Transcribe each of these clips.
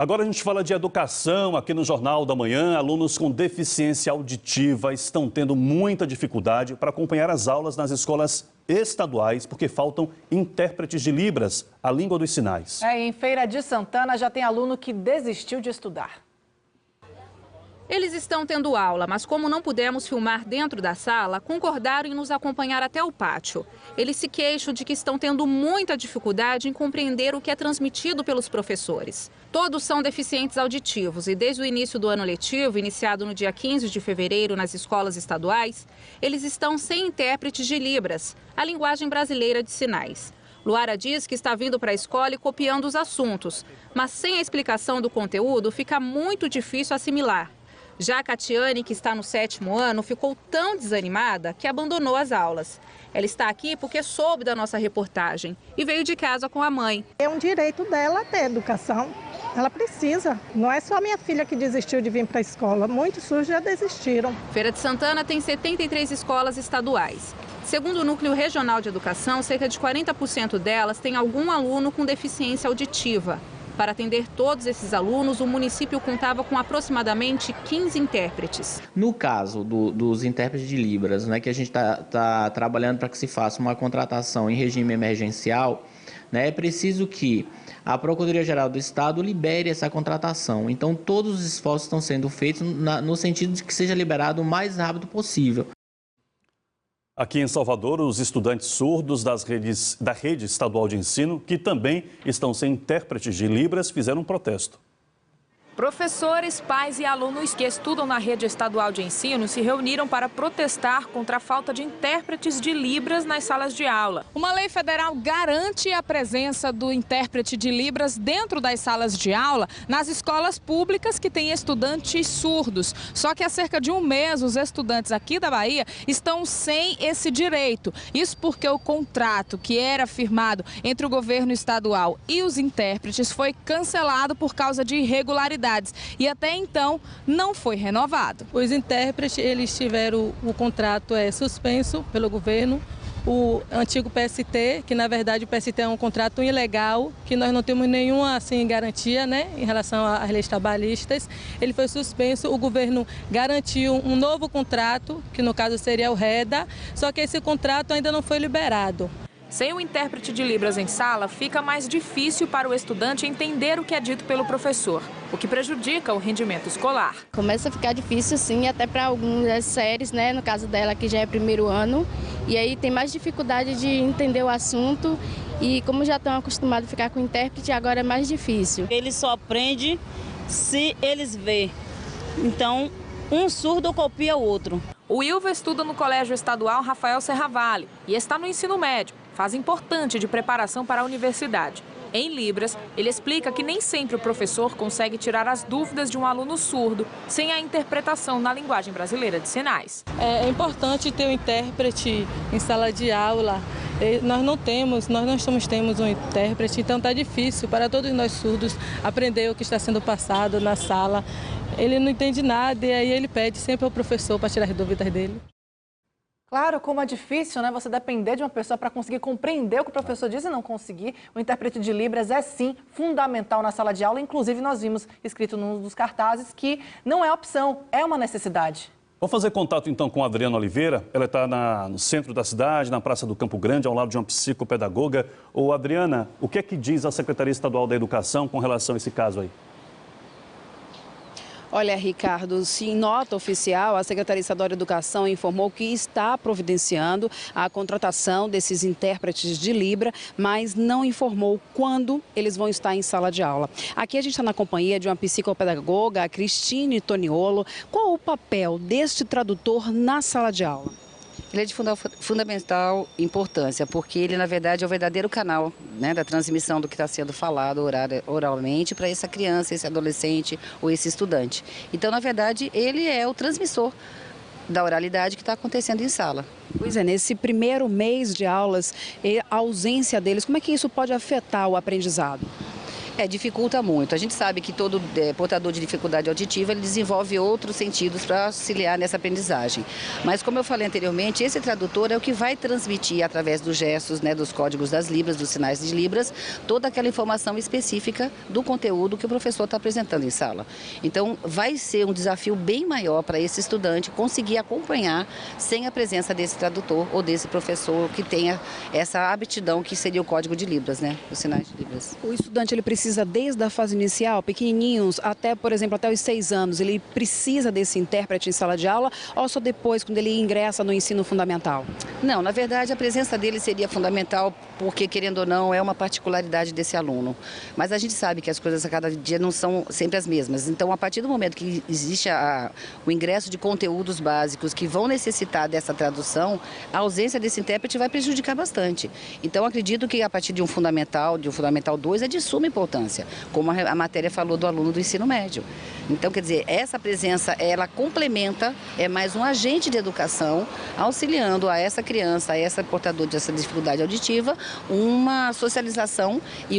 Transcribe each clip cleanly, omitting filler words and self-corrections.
Agora a gente fala de educação aqui no Jornal da Manhã. Alunos com deficiência auditiva estão tendo muita dificuldade para acompanhar as aulas nas escolas estaduais porque faltam intérpretes de Libras, a língua dos sinais. Em Feira de Santana já tem aluno que desistiu de estudar. Eles estão tendo aula, mas como não pudemos filmar dentro da sala, concordaram em nos acompanhar até o pátio. Eles se queixam de que estão tendo muita dificuldade em compreender o que é transmitido pelos professores. Todos são deficientes auditivos e desde o início do ano letivo, iniciado no dia 15 de fevereiro nas escolas estaduais, eles estão sem intérpretes de Libras, a linguagem brasileira de sinais. Luara diz que está vindo para a escola e copiando os assuntos, mas sem a explicação do conteúdo fica muito difícil assimilar. Já a Catiane, que está no 7º ano, ficou tão desanimada que abandonou as aulas. Ela está aqui porque soube da nossa reportagem e veio de casa com a mãe. É um direito dela ter educação. Ela precisa. Não é só minha filha que desistiu de vir para a escola. Muitos surdos já desistiram. Feira de Santana tem 73 escolas estaduais. Segundo o Núcleo Regional de Educação, cerca de 40% delas têm algum aluno com deficiência auditiva. Para atender todos esses alunos, o município contava com aproximadamente 15 intérpretes. No caso dos intérpretes de Libras, né, que a gente está trabalhando para que se faça uma contratação em regime emergencial, né, é preciso que a Procuradoria-Geral do Estado libere essa contratação. Então, todos os esforços estão sendo feitos no sentido de que seja liberado o mais rápido possível. Aqui em Salvador, os estudantes surdos da rede estadual de ensino, que também estão sem intérpretes de Libras, fizeram um protesto. Professores, pais e alunos que estudam na rede estadual de ensino se reuniram para protestar contra a falta de intérpretes de Libras nas salas de aula. Uma lei federal garante a presença do intérprete de Libras dentro das salas de aula nas escolas públicas que têm estudantes surdos. Só que há cerca de um mês os estudantes aqui da Bahia estão sem esse direito. Isso porque o contrato que era firmado entre o governo estadual e os intérpretes foi cancelado por causa de irregularidades. E até então não foi renovado. Os intérpretes, eles tiveram o contrato suspenso pelo governo. O antigo PST, que na verdade o PST é um contrato ilegal, que nós não temos nenhuma garantia, né, em relação às leis trabalhistas. Ele foi suspenso, o governo garantiu um novo contrato, que no caso seria o REDA, só que esse contrato ainda não foi liberado. Sem o intérprete de Libras em sala, fica mais difícil para o estudante entender o que é dito pelo professor, o que prejudica o rendimento escolar. Começa a ficar difícil, sim, até para algumas séries, né? No caso dela, que já é 1º ano, e aí tem mais dificuldade de entender o assunto e como já estão acostumados a ficar com o intérprete, agora é mais difícil. Ele só aprende se eles vê. Então, um surdo copia o outro. O Ilva estuda no Colégio Estadual Rafael Serravalli e está no ensino médio, fase importante de preparação para a universidade. Em Libras, ele explica que nem sempre o professor consegue tirar as dúvidas de um aluno surdo sem a interpretação na linguagem brasileira de sinais. É importante ter um intérprete em sala de aula. Nós não temos um intérprete, então está difícil para todos nós surdos aprender o que está sendo passado na sala. Ele não entende nada e aí ele pede sempre ao professor para tirar as dúvidas dele. Claro, como é difícil, né? Você depender de uma pessoa para conseguir compreender o que o professor diz e não conseguir. O intérprete de Libras é, sim, fundamental na sala de aula. Inclusive, nós vimos escrito num dos cartazes que não é opção, é uma necessidade. Vou fazer contato, então, com a Adriana Oliveira. Ela está no centro da cidade, na Praça do Campo Grande, ao lado de uma psicopedagoga. Ô, Adriana, o que é que diz a Secretaria Estadual da Educação com relação a esse caso aí? Olha, Ricardo, em nota oficial, a Secretaria Estadual de Educação informou que está providenciando a contratação desses intérpretes de Libra, mas não informou quando eles vão estar em sala de aula. Aqui a gente está na companhia de uma psicopedagoga, a Cristine Toniolo. Qual o papel deste tradutor na sala de aula? Ele é de fundamental importância, porque ele, na verdade, é o verdadeiro canal, né, da transmissão do que está sendo falado oralmente para essa criança, esse adolescente ou esse estudante. Então, na verdade, ele é o transmissor da oralidade que está acontecendo em sala. Pois é, nesse primeiro mês de aulas, a ausência deles, como é que isso pode afetar o aprendizado? Dificulta muito. A gente sabe que todo portador de dificuldade auditiva, ele desenvolve outros sentidos para auxiliar nessa aprendizagem. Mas, como eu falei anteriormente, esse tradutor é o que vai transmitir, através dos gestos, né, dos códigos das libras, dos sinais de libras, toda aquela informação específica do conteúdo que o professor está apresentando em sala. Então, vai ser um desafio bem maior para esse estudante conseguir acompanhar sem a presença desse tradutor ou desse professor que tenha essa aptidão que seria o código de libras, né, os sinais de libras. O estudante, ele precisa desde a fase inicial, pequenininhos, até, por exemplo, até os 6 anos, ele precisa desse intérprete em sala de aula ou só depois, quando ele ingressa no ensino fundamental? Não, na verdade, a presença dele seria fundamental porque, querendo ou não, é uma particularidade desse aluno. Mas a gente sabe que as coisas a cada dia não são sempre as mesmas. Então, a partir do momento que existe o ingresso de conteúdos básicos que vão necessitar dessa tradução, a ausência desse intérprete vai prejudicar bastante. Então, acredito que a partir de um Fundamental 2, é de suma importância, como a matéria falou do aluno do ensino médio. Então, quer dizer, essa presença, ela complementa, é mais um agente de educação, auxiliando a essa criança, a essa portador dessa dificuldade auditiva, uma socialização e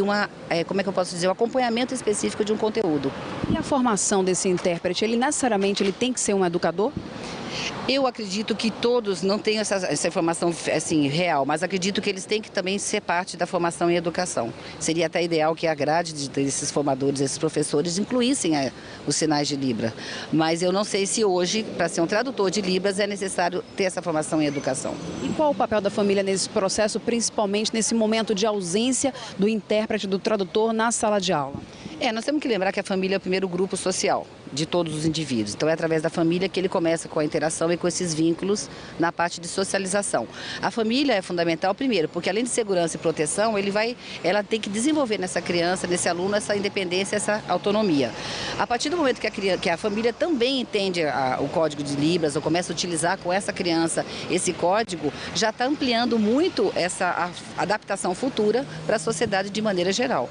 como é que eu posso dizer, um acompanhamento específico de um conteúdo. E a formação desse intérprete, ele necessariamente tem que ser um educador? Eu acredito que todos não têm essa informação assim, real, mas acredito que eles têm que também ser parte da formação em educação. Seria até ideal que a grade desses formadores, esses professores, incluíssem os sinais de Libra. Mas eu não sei se hoje, para ser um tradutor de Libras, é necessário ter essa formação em educação. E qual o papel da família nesse processo, principalmente nesse momento de ausência do intérprete, do tradutor na sala de aula? Nós temos que lembrar que a família é o primeiro grupo social de todos os indivíduos. Então, é através da família que ele começa com a interação e com esses vínculos na parte de socialização. A família é fundamental, primeiro, porque além de segurança e proteção, ela tem que desenvolver nessa criança, nesse aluno, essa independência, essa autonomia. A partir do momento que a família também entende o código de Libras ou começa a utilizar com essa criança esse código, já está ampliando muito essa adaptação futura para a sociedade de maneira geral.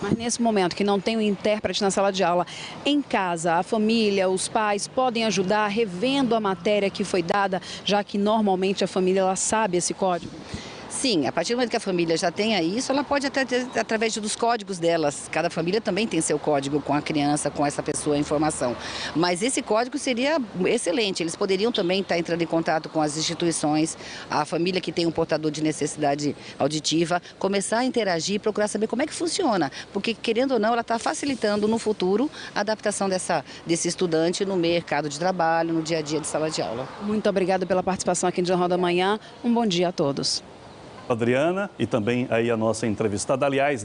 Mas nesse momento que não tem um intérprete na sala de aula, em casa, a família, os pais podem ajudar revendo a matéria que foi dada, já que normalmente a família ela sabe esse código? Sim, a partir do momento que a família já tenha isso, ela pode até ter, através dos códigos delas. Cada família também tem seu código com a criança, com essa pessoa, a informação. Mas esse código seria excelente. Eles poderiam também estar entrando em contato com as instituições, a família que tem um portador de necessidade auditiva, começar a interagir, procurar saber como é que funciona. Porque, querendo ou não, ela está facilitando no futuro a adaptação desse estudante no mercado de trabalho, no dia a dia de sala de aula. Muito obrigada pela participação aqui no Jornal da Manhã. Um bom dia a todos. Adriana, e também aí a nossa entrevistada. Aliás,